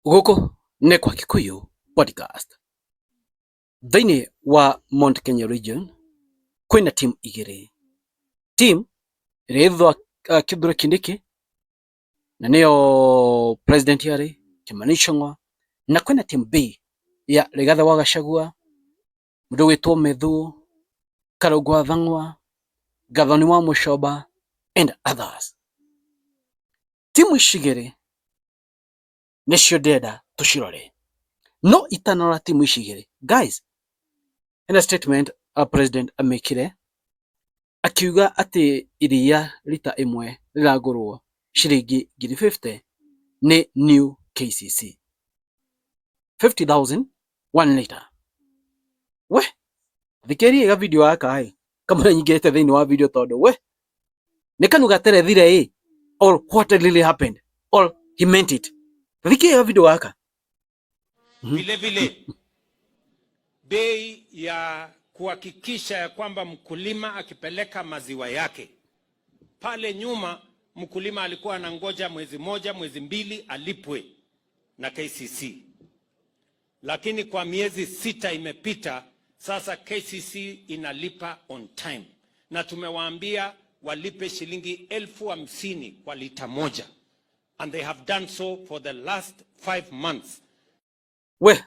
Guku nĩ kwa Kikuyu podcast. Thĩinĩ wa Mount Kenya region kwĩna team igĩrĩ. Team ĩrĩa ĩthwa Kithure Kindiki na nĩyo president yarĩ Kimani Ichung'wa, na kwĩna team B ya Rigathi wa Gachagua, mũndũ wĩtwo Methu, Kalonzo wa Thang'wa, Gathoni wa Mushoba and others. Team ici igĩrĩ nĩcio ndĩrenda tũcirore, no itanora team ici igĩrĩ. Guys, ĩna statement president amekire akiuga atĩ iria rita ĩmwe rĩragũrwo ciringi 50,000 nĩ new KCC. 50,000 1 liter. We thikĩrĩria ga video gaka kama nyingĩte thĩinĩ wa video tondũ we nĩ kanũ gaterethire or what really happened or he meant it. Thikĩrĩria video gaka. Vile vile bei ya kuhakikisha ya kwamba mkulima akipeleka maziwa yake pale nyuma, mkulima alikuwa anangoja mwezi moja, mwezi mbili alipwe na KCC, lakini kwa miezi 6 imepita sasa, KCC inalipa on time, na tumewaambia walipe shilingi 50,000 kwa lita moja, and they have done so for the last 5 months. We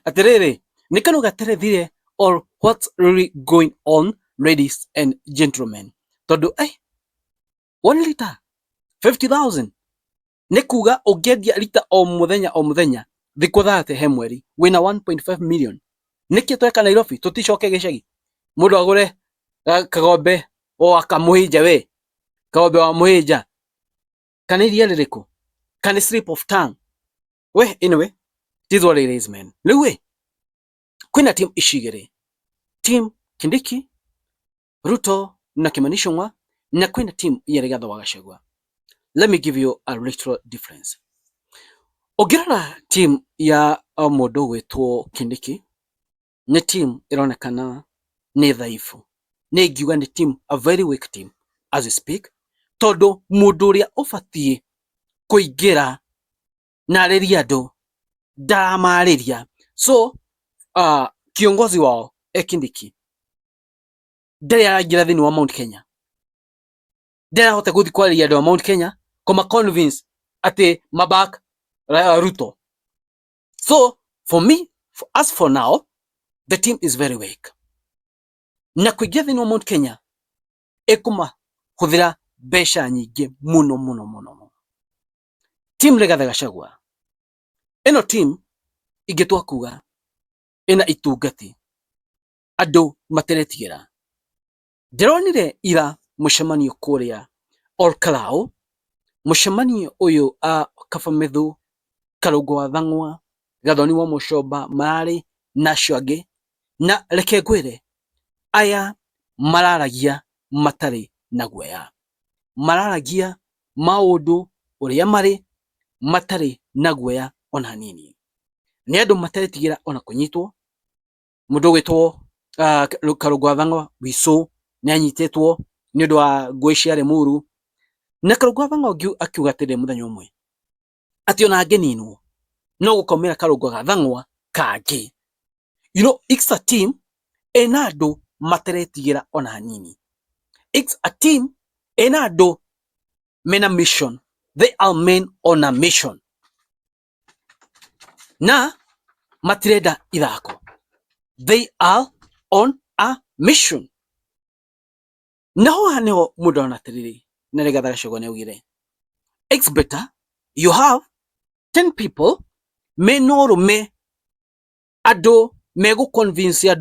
atiriri ni kanu gaterethire or what's really going on, ladies and gentlemen? Tondu 1 liter 50,000 ni kuga ũngĩendia lita o mũthenya thikũ 30 he mweri wina 1.5 million. Nĩkĩ tweka Nairobi tuticoke gĩcagi mũndũ agũre kagombe o akamũhĩnja? We kagombe wa mũhĩnja kana iria rĩrĩkũ? Can slip of tongue? We anyway, this is what it is, man. Rĩu kwĩna team ici igĩrĩ, team Kindiki, Ruto na Kimani Ichung'wa, na kwĩna team ya Rigathi wa Gachagua. Let me give you a little difference. Ũngĩrora team ya mũndũ wĩtwo Kindiki nĩ team ĩronekana nĩ dhaifu, nĩ ingiuga nĩ team, a very weak team as we speak, tondũ mũndũ ũrĩa ũbatiĩ kũingĩra na arĩria andũ ndamarĩria. So kiongozi wao Kindiki ndarĩ araingĩra thĩinĩ wa Mount Kenya, ndarahota gũthiĩ kwarĩria andũ a Mount Kenya koma convince atĩ maback Ruto. So for me, as for now, the team is very weak, na kũingĩra thĩinĩ wa Mount Kenya ĩkũmahũthĩra mbeca nyingĩ mũno. Team Rigathi Gachagua, ĩno team ingĩtua kuga ĩna itungati, andũ materetigĩra. Ndĩronire ira mũcemanio kũrĩa Olkalau, mũcemanio ũyũ Kaba Methu, Kalonzo wa Thang'wa, Gathoni wa Mushoba mararĩ na acio angĩ, na reke ngwĩre aya mararagia matarĩ na guoya, mararagia maũndũ ũrĩa marĩ matarĩ na guoya ona hanini. Nĩ andũ materetigĩra ona kũnyitwo. Mũndũ wĩtwo Kalonzo wa Thang'wa Wiso nĩ anyitĩtwo nĩ ũndũ wa ngũĩ cia Limuru, na Kalonzo wa Thang'wa akiuga atĩrĩ mũthenya ũmwe atĩ ona angĩninwo no gũkomera Kalonzo wa Thang'wa kangĩ. You know, it's a team ena andũ materetigĩra ona hanini. It's a team ena andũ mena mission. They are men on a mission, na matirenda ithako. They are on a mission. Naho haneo mũndũ ona atĩrĩrĩ, na Rigathi Gachagua nĩaugire it's better you have 10 people mena ũrũme, andũ megũconvince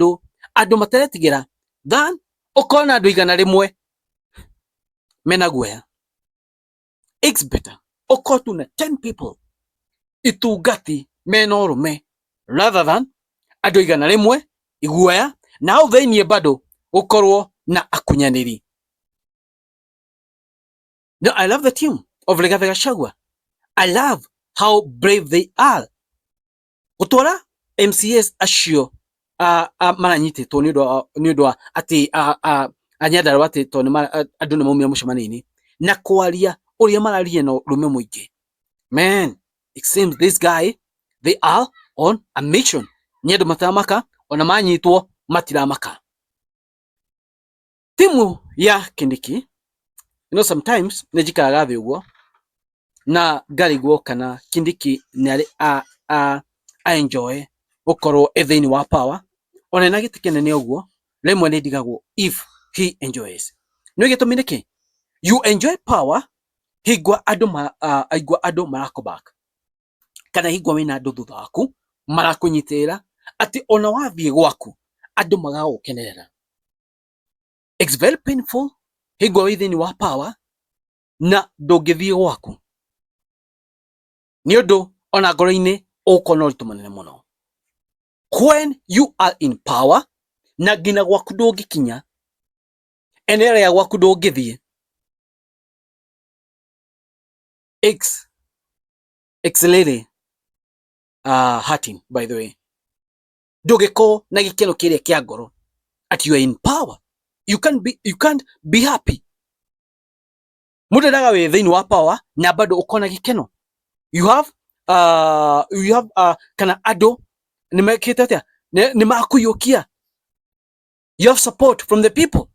andũ materetigĩra, than ũkorwo na andũ 100 mena guoya. It's better ũkorwo tu na 10 people itungati mena ũrũme rather than andũ 100 iguoya, na hau thĩinĩ bado ũkorwo na akunyanĩri. No, I love the team of Rigathi Gachagua. I love how brave they are. Gũtwara MCAs acio maranyitĩtwo nĩ ũndũ wa atĩ Nyandarua atĩ tondũ andũ nĩ maumire mũcemanio-inĩ na kwaria uria mararie no rume muingi. Man, it seems this guy, they are on a mission. Ni andu mataramaka, ona manyitwo matiramaka. Timu ya Kindiki, sometimes nejikaraga thi uguo na ngarigwo kana Kindiki ni ari a enjoy gukorwo thiini wa power, ona na giti kinene uguo rimwe ni ndigagwo if he enjoys. No gitumi niki you enjoy power higwa andu marako back, kana higwa wina andu thutha waku marakunyitira ati ona wathie gwaku andu magagukenerera. It's very painful higwa wi thiini wa power na ndungithie gwaku ni undu ona ngoro-ini ukona uritu munene muno. When you are in power na ngina gwaku ndungikinya, eneo ria gwaku ndungithie, it's really hurting, by the way. Ndungiko na gikeno kiria kia ngoro at you are in power, you can't be happy. Mundu ndaga wi thiini wa power na bado ukona gikeno. You have kana andu nimekite atia nimakuyukia, you have support from the people.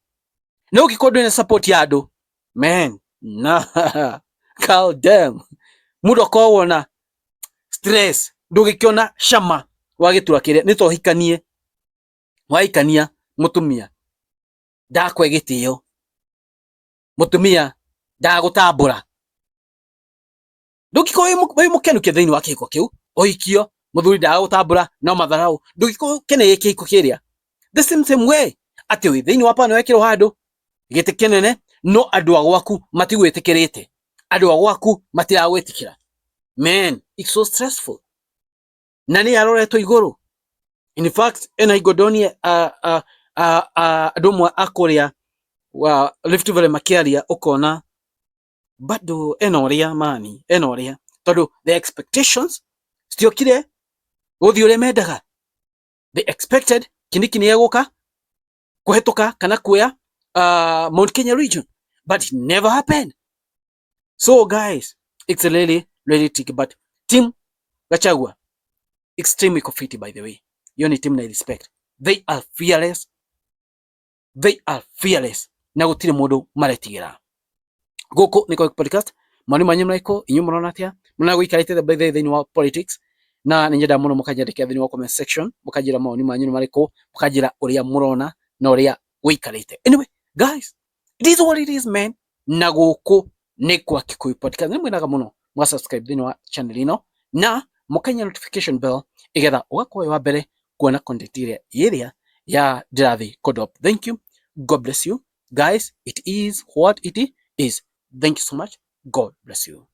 No ukikodwa na support ya andu, man, nah, calm down. Mundu akowona stress, ndugikiona shama wa gitura kiria nito hikanie waikania mutumia ndakwe gitio, mutumia ndagutambura, ndugiko wi mukenu ke thiini wa kihiko kiu oikio muthuri ndagutambura no matharau, ndugiko kene kihiko kiria the same way ati wi thiini wa pano wekirwo handu giti kinene no andu agwaku matigwitikirite, andu agwaku matiragwitikira. Man, it's so stressful. Nani aroretwo iguru? In fact, ena igodonie andu mwa akuria wa Rift Valley makiaria ukona bado enoria mani enoria tondu the expectations stiokire guthii uria mendaga. They expected Kindiki ni eguka kuhituka kana kuya Mount Kenya region, but it never happened. So guys, it's really tricky, but team Gachagua extremely confident, by the way. Hiyo ni team na respect. They are fearless na gutire mundu maretigira. Guku niko podcast mani manyu mraiko inyu murona atia muna guikarite by the thiini wa politics na ninyenda muno mukajandika thiini wa comment section mukajira maoni manyu mariko mukajira uria murona na uria guikarite. Anyway guys, it is what it is, man. Na guku ni kwa Kikuyu podcast. Nimwenaga muno mwa subscribe thiini wa channel ino na mukanya notification bell igetha ugakorwo wa mbere kuona content iria ya Ndirathi Kodop. Thank you, God bless you guys. It is what it is. Thank you so much. God bless you.